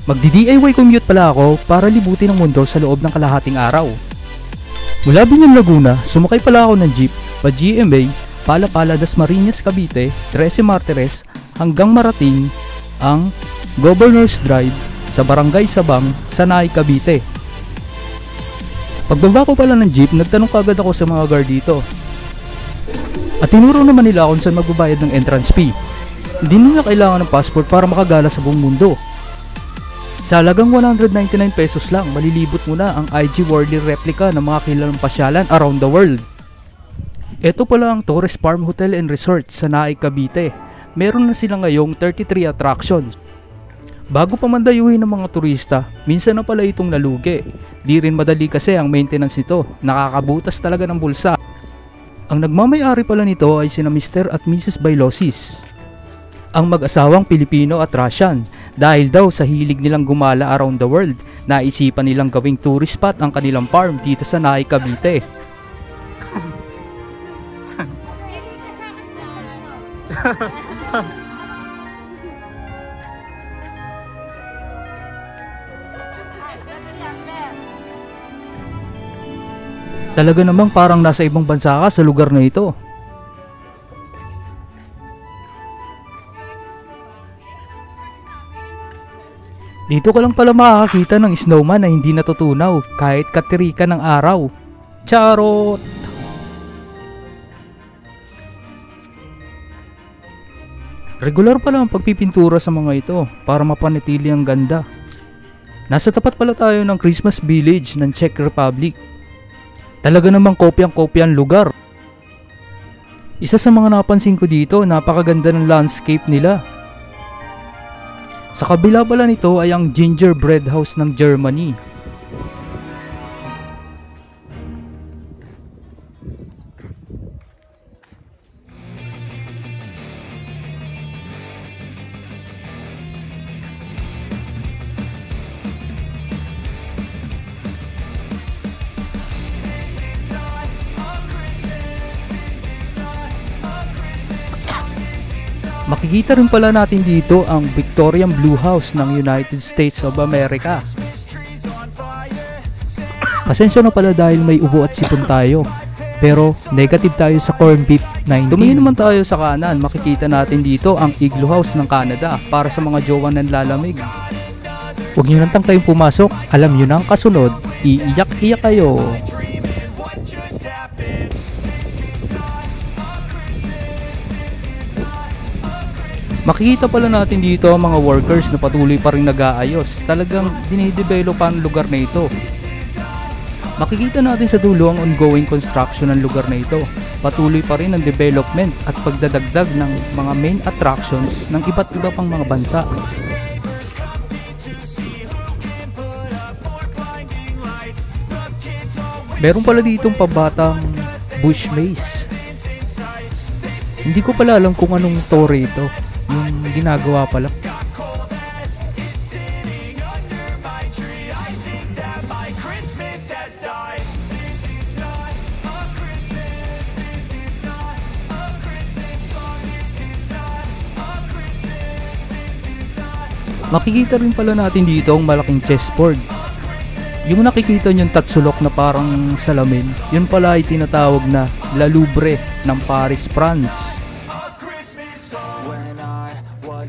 Magdi-DIY commute pala ako para libutin ang mundo sa loob ng kalahating araw. Mula Biñan, Laguna, sumakay pala ako ng jeep pa GMA, Palapala, Dasmariñas, Cavite, 13 Martires hanggang marating ang Governor's Drive sa Barangay Sabang, Sanay, Cavite. Pagbaba ko pala ng jeep, nagtanong kagad ako sa mga guard dito. At tinuro naman nila kung saan magbabayad ng entrance fee. Hindi nila kailangan ng passport para makagala sa buong mundo. Sa halagang 199 pesos lang, malilibot mo na ang IG Worldly replica ng mga kilalang pasyalan around the world. Ito pala ang Torres Farm Hotel and Resort sa Naay, Cavite. Meron na sila ngayong 33 attractions. Bago pa man dayuhin ng mga turista, minsan na pala itong nalugi. Di rin madali kasi ang maintenance nito, nakakabutas talaga ng bulsa. Ang nagmamay-ari pala nito ay sina Mr. at Mrs. Bailosis, ang mag-asawang Pilipino at Russian. Dahil daw sa hilig nilang gumala around the world, naisipan nilang gawing tourist spot ang kanilang farm dito sa Naay, Cavite. Talaga namang parang nasa ibang bansa ka sa lugar na ito. Dito ka lang pala makakakita ng snowman na hindi natutunaw kahit katirikan ng araw. Charot! Regular pala ang pagpipintura sa mga ito para mapanatili ang ganda. Nasa tapat pala tayo ng Christmas Village ng Czech Republic. Talaga namang kopyang-kopya ang lugar. Isa sa mga napansin ko dito, napakaganda ng landscape nila. Sa kabila pala nito ay ang gingerbread house ng Germany. Makikita rin pala natin dito ang Victorian Blue House ng United States of America. Pasensya na pala dahil may ubo at sipon tayo. Pero negative tayo sa corn beef 19. Tumingin naman tayo sa kanan, makikita natin dito ang Igloo House ng Canada para sa mga jowa nanlalamig. Huwag nyo nang tayong pumasok, alam nyo nang kasunod, iiyak-iyak kayo. Makikita pala natin dito ang mga workers na patuloy pa rin nag-aayos. Talagang dinidevelop ang lugar na ito. Makikita natin sa dulo ang ongoing construction ng lugar na ito. Patuloy pa rin ang development at pagdadagdag ng mga main attractions ng iba't iba pang mga bansa. Meron pala ditong pabatang bush maze. Hindi ko pala alam kung anong tore ito. Yung ginagawa pala. Makikita rin pala natin dito ang malaking chessboard. Yung nakikita niyong tatsulok na parang salamin, yun pala ay tinatawag na La Louvre ng Paris, France.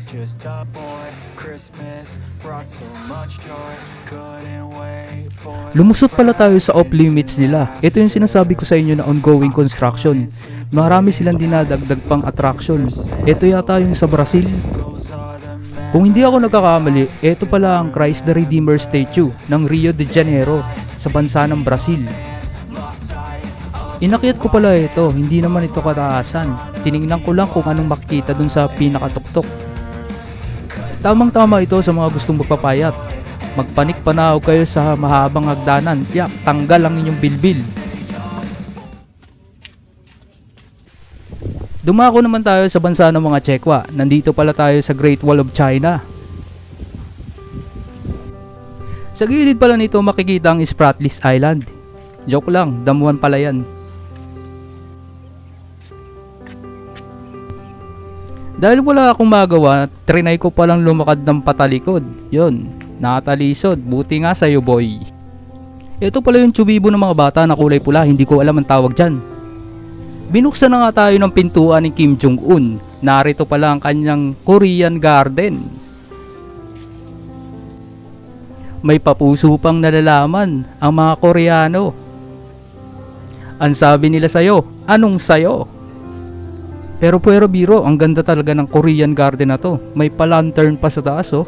Just a boy, Christmas brought so much joy, couldn't wait for. Lumusot pala tayo sa off limits nila. Ito yung sinasabi ko sa inyo na ongoing construction. Marami silang dinadagdag pang attraction. Ito yata yung sa Brazil. Kung hindi ako nagkakamali, ito pala ang Christ the Redeemer statue ng Rio de Janeiro sa bansa ng Brazil. Inakyat ko pala ito, hindi naman ito kataasan. Tinignan ko lang kung anong makikita dun sa pinakatuktok. Tamang-tama ito sa mga gustong magpapayat. Magpanik-panaw kayo sa mahabang hagdanan. Tiyak, tanggal ang inyong bilbil. Dumako naman tayo sa bansa ng mga Tsekwa. Nandito pala tayo sa Great Wall of China. Sa gilid pala nito makikita ang Spratleys Island. Joke lang, damuhan pala yan. Dahil wala akong magawa, trinay ko palang lumakad ng patalikod. Yun, Nakatalisod, buti nga sa'yo boy. Ito pala yung tsubibo ng mga bata na kulay pula, hindi ko alam ang tawag dyan. Binuksan na nga tayo ng pintuan ni Kim Jong-un. Narito pala ang kanyang Korean garden. May papuso pang nalalaman ang mga Koreano. Ang sabi nila sa'yo, anong sayo? Pero biro, ang ganda talaga ng Korean garden na to. May pa-lantern pa sa taas oh.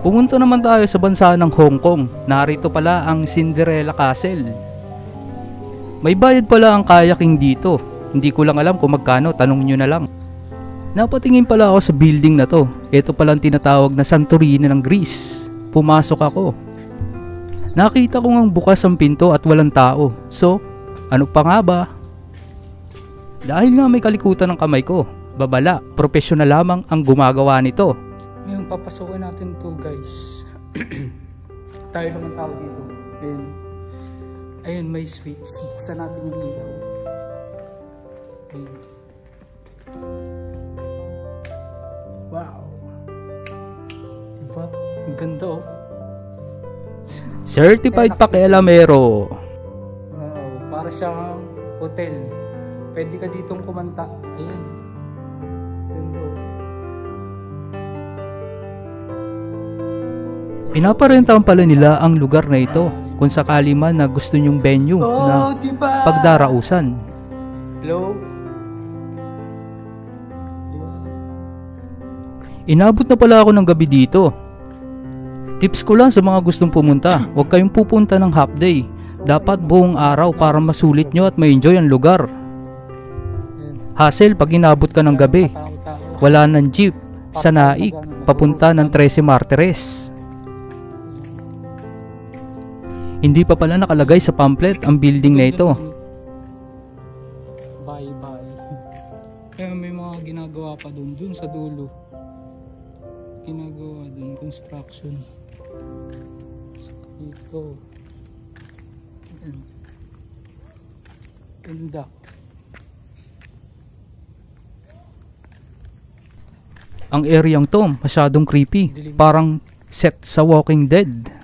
Pumunta naman tayo sa bansa ng Hong Kong. Narito pala ang Cinderella Castle. May bayad pala ang kayaking dito. Hindi ko lang alam kung magkano, tanong nyo na lang. Napatingin pala ako sa building na to. Ito pala ang tinatawag na Santorini ng Greece. Pumasok ako. Nakita ko ngang bukas ang pinto at walang tao. So, ano pa nga ba? Dahil nga may kalikutan ng kamay ko, babala, profesional lamang ang gumagawa nito. Ngayon papasokin natin to guys. Tayo naman tao dito. Ayun may switch. Buksan natin yung ilaw. Ayun. Wow. Diba? Ang ganda oh. Certified pakialamero. Wow. Para siyang hotel. Pwede ka ditong kumanta. Ayun. Ganda oh. Pinaparentahan pala nila ang lugar na ito kung sakali man na gusto nyong venue na diba? Pagdarausan. Hello? Inabot na pala ako ng gabi dito. Tips ko lang sa mga gustong pumunta, huwag kayong pupunta ng half day. Dapat buong araw para masulit nyo at ma-enjoy ang lugar. Hassle pag inabot ka ng gabi. Wala ng jeep sa Naik papunta ng 13 Martires. Hindi pa pala nakalagay sa pamphlet ang building na ito. Bye-bye. Kaya may mga ginagawa pa dun sa dulo. Ginagawa dun, construction. Dito. Ganda. Ang areang to, masyadong creepy. Parang set sa Walking Dead.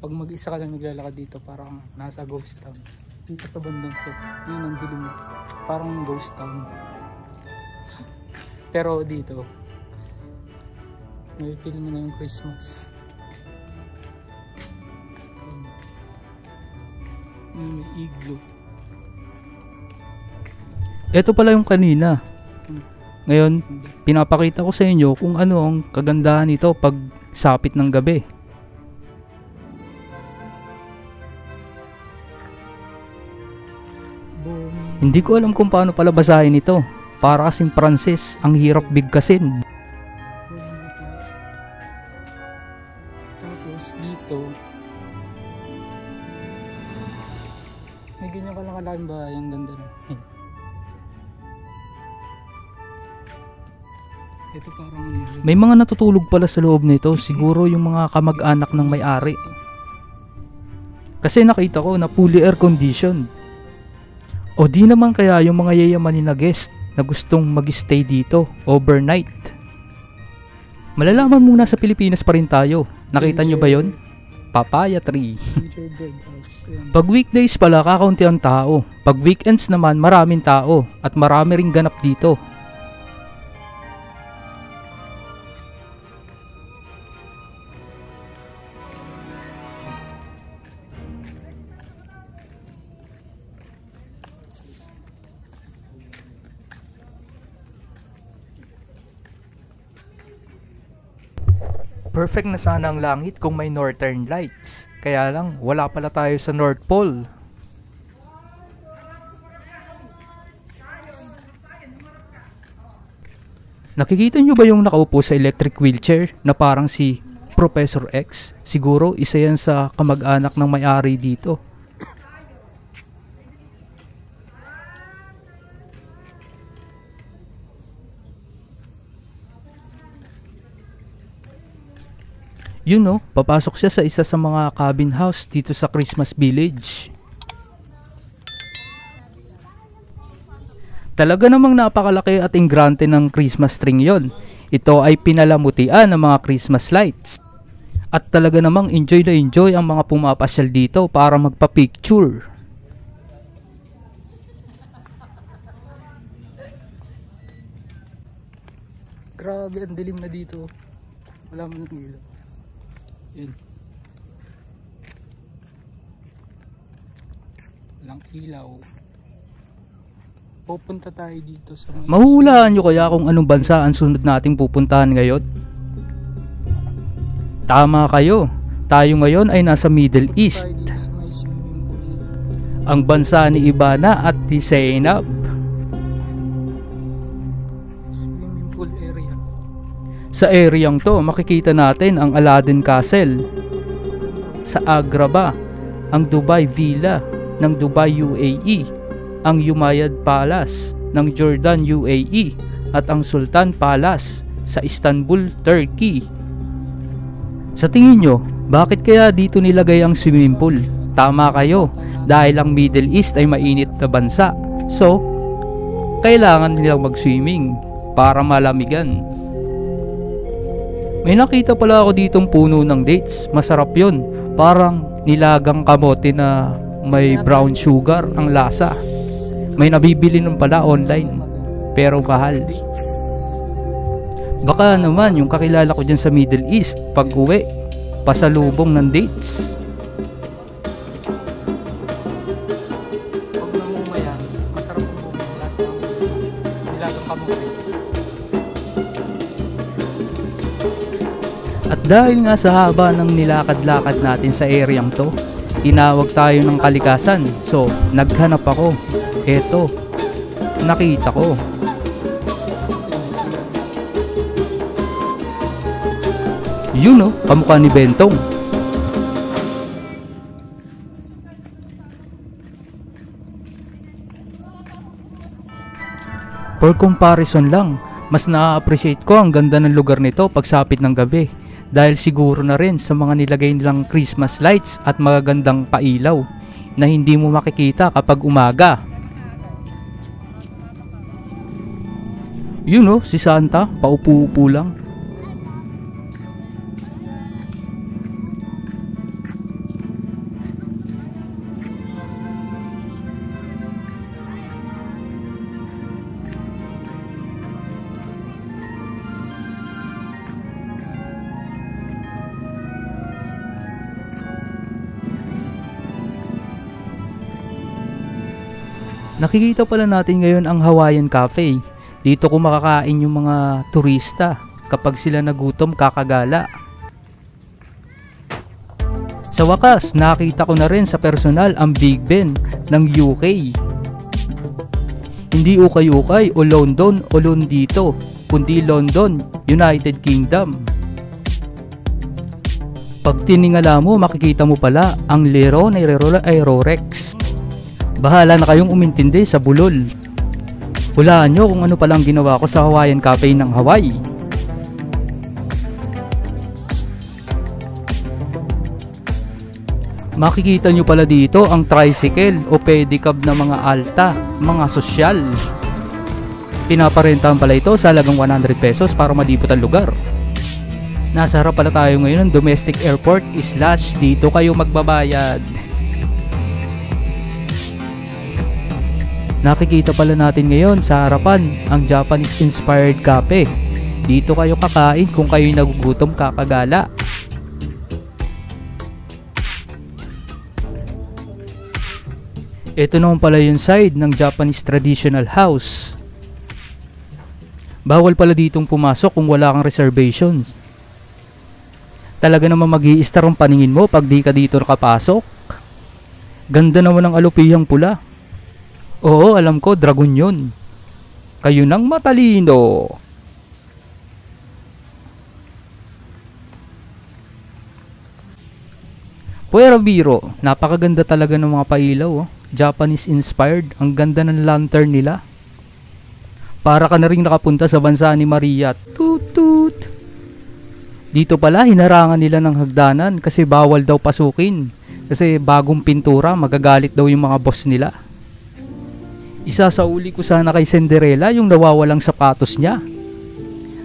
Pag mag-isa ka lang naglalakad dito, parang nasa ghost town. Dito sa bandang to, yun ang dilim. Parang ghost town. Pero dito, may feeling mo na yung Christmas. May igloo. Ito pala yung kanina. Ngayon, pinapakita ko sa inyo kung ano ang kagandahan nito pag sapit ng gabi. Hindi ko alam kung paano pala basahin ito. Para kasing Pranses, ang hirap bigkasin. Tapos dito, may ganyan ka lang kalaking bahay. Ang ganda na. Ito parang may mga natutulog pala sa loob nito. Siguro yung mga kamag-anak ng may-ari. Kasi nakita ko na fully air condition. O di naman kaya yung mga yayamanin na guest na gustong mag-stay dito overnight. Malalaman muna sa Pilipinas pa rin tayo. Nakita nyo ba yon? Papaya tree. Pag weekdays pala kakaunti ang tao. Pag weekends naman maraming tao at marami ring ganap dito. Perfect na sana ang langit kung may northern lights. Kaya lang, wala pala tayo sa North Pole. Nakikita nyo ba yung nakaupo sa electric wheelchair na parang si Professor X? Siguro isa yan sa kamag-anak ng may-ari dito. Yun no, papasok siya sa isa sa mga cabin house dito sa Christmas Village. Talaga namang napakalaki at ingrante ng Christmas string yon. Ito ay pinalamutian ng mga Christmas lights. At talaga namang enjoy na enjoy ang mga pumapasyal dito para magpa-picture. Grabe, ang dilim na dito. Wala man ng ilaw. Yun. Walang ilaw. Pupunta tayo dito sa mga... Mahuhulaan nyo kaya kung anong bansa ang sunod nating pupuntahan ngayon? Tama kayo. Tayo ngayon ay nasa Middle East. Ang bansa ni Ivana at ni Zainab. Swimming pool area. Sa areang to, makikita natin ang Aladdin Castle. Sa Agrabah, ang Dubai Villa ng Dubai UAE, ang Umayyad Palace ng Jordan UAE, at ang Sultan Palace sa Istanbul, Turkey. Sa tingin nyo, bakit kaya dito nilagay ang swimming pool? Tama kayo, dahil ang Middle East ay mainit na bansa. So, kailangan nilang mag-swimming para malamigan. May nakita pala ako ditong puno ng dates. Masarap yun. Parang nilagang kamote na may brown sugar ang lasa. May nabibili nun pala online, pero mahal. Baka naman yung kakilala ko dyan sa Middle East, pag uwi, pasalubong ng dates. Pag namumaya, masarap yung lasa ng nilagang kamote. At dahil nga sa haba ng nilakad-lakad natin sa areang to, tinawag tayo ng kalikasan. So, naghanap ako. Eto, nakita ko. Yun o, kamukha ni Bentong. For comparison lang, mas na-appreciate ko ang ganda ng lugar nito pagsapit ng gabi. Dahil siguro na rin sa mga nilagay nilang Christmas lights at magagandang pailaw na hindi mo makikita kapag umaga. Yun o, si Santa, paupo-upo lang. Nakikita pala natin ngayon ang Hawaiian Cafe. Dito kung makakain yung mga turista kapag sila nagutom kakagala. Sa wakas, nakita ko na rin sa personal ang Big Ben ng UK. Hindi ukay-ukay o London o Londito, kundi London, United Kingdom. Pag tiningala mo, makikita mo pala ang Leron Aerorex. Bahala na kayong umintindi sa bulol. Hulaan nyo kung ano palang ginawa ko sa Hawaiian Cafe ng Hawaii. Makikita nyo pala dito ang tricycle o pedicab na mga alta, mga sosyal. Pinaparentahan pala ito sa halagang 100 pesos para malibot ang lugar. Nasa harap pala tayo ngayon ng domestic airport / dito kayo magbabayad. Nakikita pala natin ngayon sa harapan ang Japanese-inspired cafe. Dito kayo kakain kung kayo nagugutom kakagala. Ito naman pala yung side ng Japanese traditional house. Bawal pala ditong pumasok kung wala kang reservations. Talaga naman mag-i-star ang paningin mo pag di ka dito nakapasok. Ganda naman ng alupihang pula. Oo, alam ko, dragon yun. Kayo nang matalino. Puwera biro, napakaganda talaga ng mga pailaw. Oh. Japanese inspired, ang ganda ng lantern nila. Para ka na rin nakapunta sa bansa ni Maria. Toot toot. Dito pala, hinarangan nila ng hagdanan kasi bawal daw pasukin. Kasi bagong pintura, magagalit daw yung mga boss nila. Isasauli ko sana kay Cinderella yung nawawalang sapatos niya.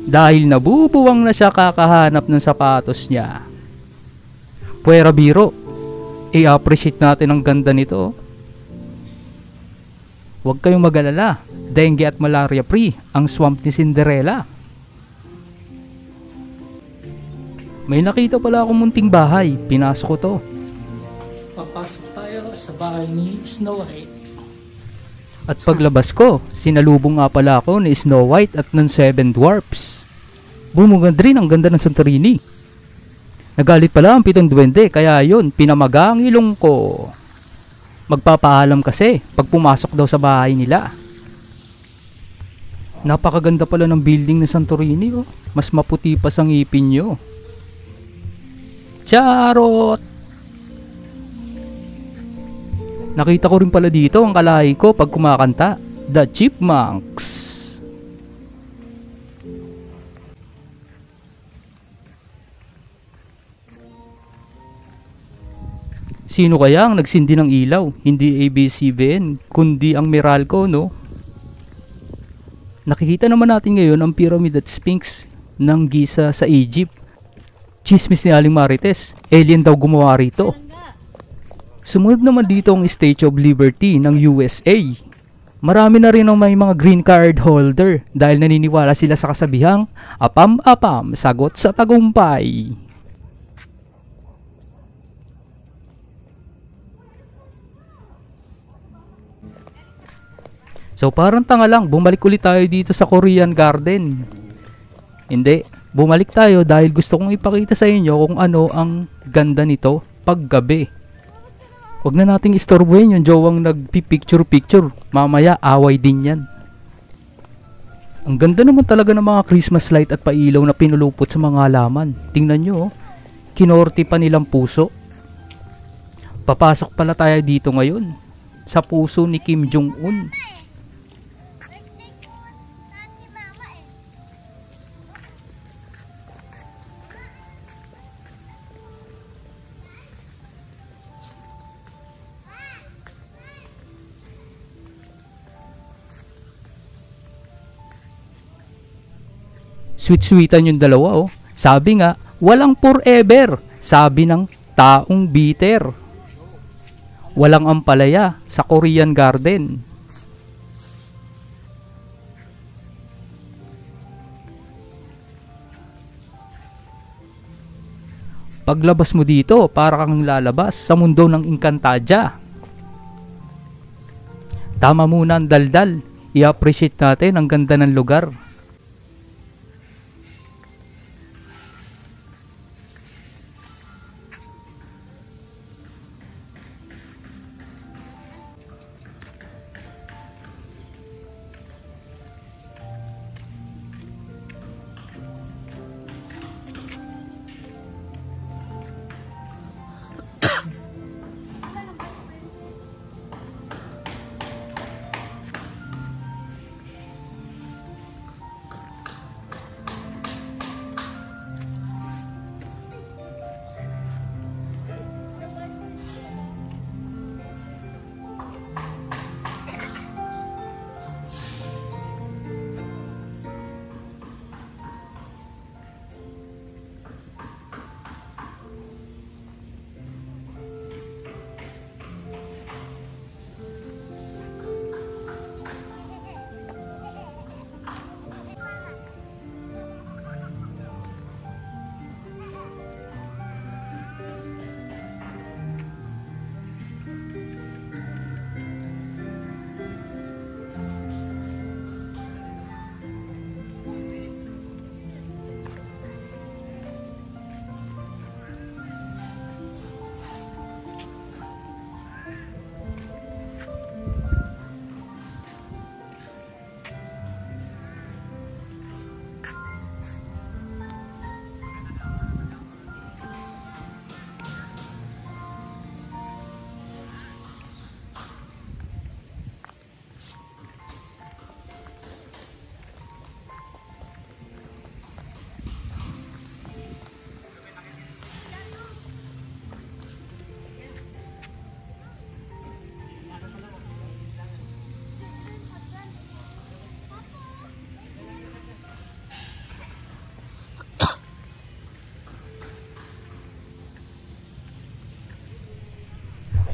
Dahil nabubuwang na siya kakahanap ng sapatos niya. Puwera biro, i-appreciate natin ang ganda nito. Huwag kayong mag-alala, dengue at malaria free ang swamp ni Cinderella. May nakita pala akong munting bahay, pinasok ko to. Papasok tayo sa bahay ni Snow White. At paglabas ko, sinalubong nga pala ako ni Snow White at ng 7 Dwarfs. Bumugad rin ang ganda ng Santorini. Nagalit pala ang 7 duwende, kaya yun, pinamaga ang ilong ko. Magpapaalam kasi pag pumasok daw sa bahay nila. Napakaganda pala ng building ng Santorini, oh. Mas maputi pa sa ngipin nyo. Charot! Nakita ko rin pala dito ang kalahi ko pag kumakanta, The Chipmunks. Sino kaya ang nagsindi ng ilaw? Hindi ABS-CBN, kundi ang Meralco, no? Nakikita naman natin ngayon ang Pyramid at Sphinx ng Giza sa Egypt. Chismis ni Aling Marites, alien daw gumawa rito. Sumunod naman dito ang Statue of Liberty ng USA. Marami na rin ang may mga green card holder dahil naniniwala sila sa kasabihang apam-apam, sagot sa tagumpay. So parang tanga lang, bumalik ulit tayo dito sa Korean Garden. Hindi, bumalik tayo dahil gusto kong ipakita sa inyo kung ano ang ganda nito paggabi. Huwag na nating istorbohin yung jowang nagpipicture-picture. Mamaya, away din yan. Ang ganda naman talaga ng mga Christmas light at pailaw na pinulupot sa mga halaman. Tingnan nyo, oh. Kinorte pa nilang puso. Papasok pala tayo dito ngayon. Sa puso ni Kim Jong-un. Sweet-sweetan yung dalawa, oh. Sabi nga, walang forever. Sabi ng taong bitter. Walang ampalaya sa Korean Garden. Paglabas mo dito, para kang lalabas sa mundo ng Encantadia. Tama muna ang daldal. I-appreciate natin ang ganda ng lugar.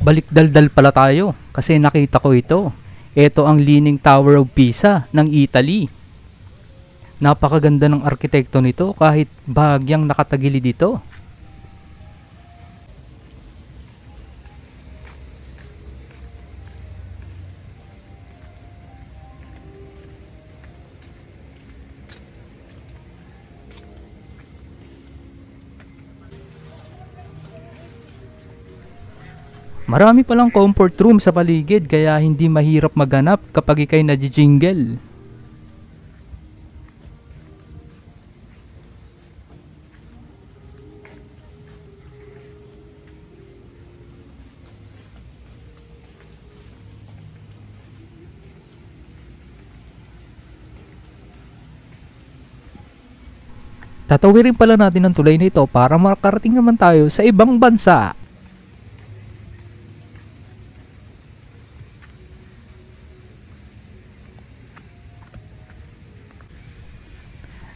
Balik-daldal pala tayo kasi nakita ko ito. Ito ang Leaning Tower of Pisa ng Italy. Napakaganda ng arkitekto nito kahit bahagyang nakatagilid dito. Marami palang comfort room sa paligid kaya hindi mahirap maghanap kapag ikay nadjingle. Tatawirin pala natin ang tulay nito para makarating naman tayo sa ibang bansa.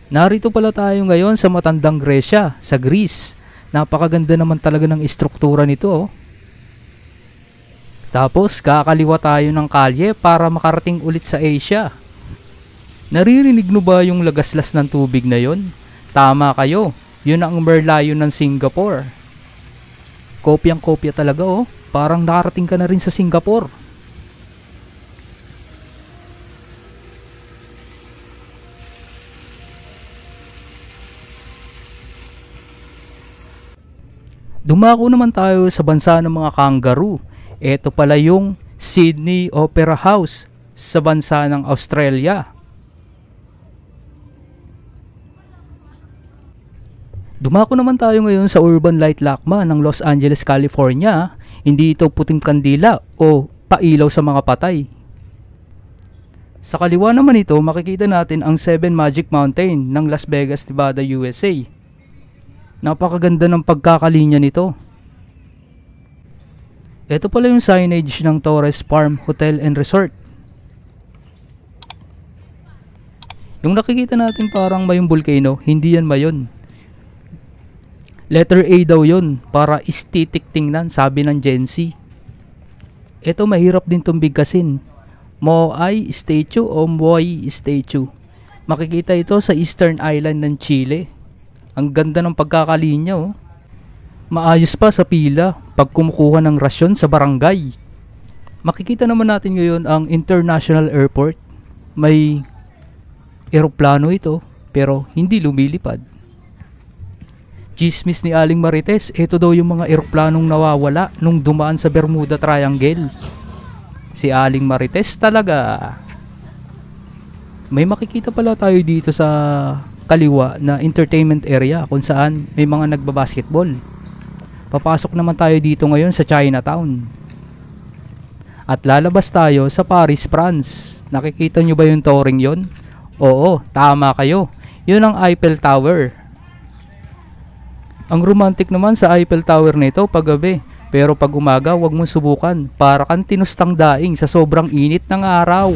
Narito pala tayo ngayon sa matandang Gresya, sa Greece. Napakaganda naman talaga ng istruktura nito. Oh. Tapos kakaliwa tayo ng kalye para makarating ulit sa Asia. Naririnig mo ba yung lagaslas ng tubig na yon? Tama kayo, yun ang Merlion ng Singapore. Kopyang-kopya talaga oh, parang nakarating ka na rin sa Singapore. Dumako naman tayo sa bansa ng mga kangaroo. Ito pala yung Sydney Opera House sa bansa ng Australia. Dumako naman tayo ngayon sa Urban Light Lakma ng Los Angeles, California. Hindi ito puting kandila o pailaw sa mga patay. Sa kaliwa naman ito, makikita natin ang Seven Magic Mountain ng Las Vegas, Nevada, USA. Napakaganda ng pagkakalinya nito. Ito pala yung signage ng Torres Farm Hotel and Resort. Yung nakikita natin parang mayong volcano, hindi yan mayon. Letter A daw yun para aesthetic tingnan, sabi ng Gen Z. Ito mahirap din itong bigkasin. Moai Statue o Moai Statue. Makikita ito sa Eastern Island ng Chile. Ang ganda ng pagkakalinya oh. Maayos pa sa pila pag kumukuha ng rasyon sa barangay. Makikita naman natin ngayon ang International Airport. May eroplano ito pero hindi lumilipad. Chismis ni Aling Marites, ito daw yung mga eroplanong nawawala nung dumaan sa Bermuda Triangle. Si Aling Marites talaga. May makikita pala tayo dito sa kaliwa na entertainment area kung saan may mga nagbabasketball. Papasok naman tayo dito ngayon sa Chinatown. At lalabas tayo sa Paris, France. Nakikita nyo ba yung touring yon? Oo, tama kayo. Yun ang Eiffel Tower. Ang romantic naman sa Eiffel Tower nito pag gabi. Pero pag umaga, wag mong subukan. Para kang tinustang daing sa sobrang init ng araw.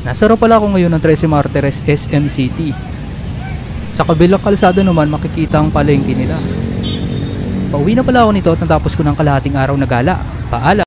Nasaro pala ako ngayon ng 13 Martires SM City. Sa kabilang kalsada naman makikita ang palengke nila. Pauwi na pala ako nito at natapos ko ng kalahating araw na gala. Paalam!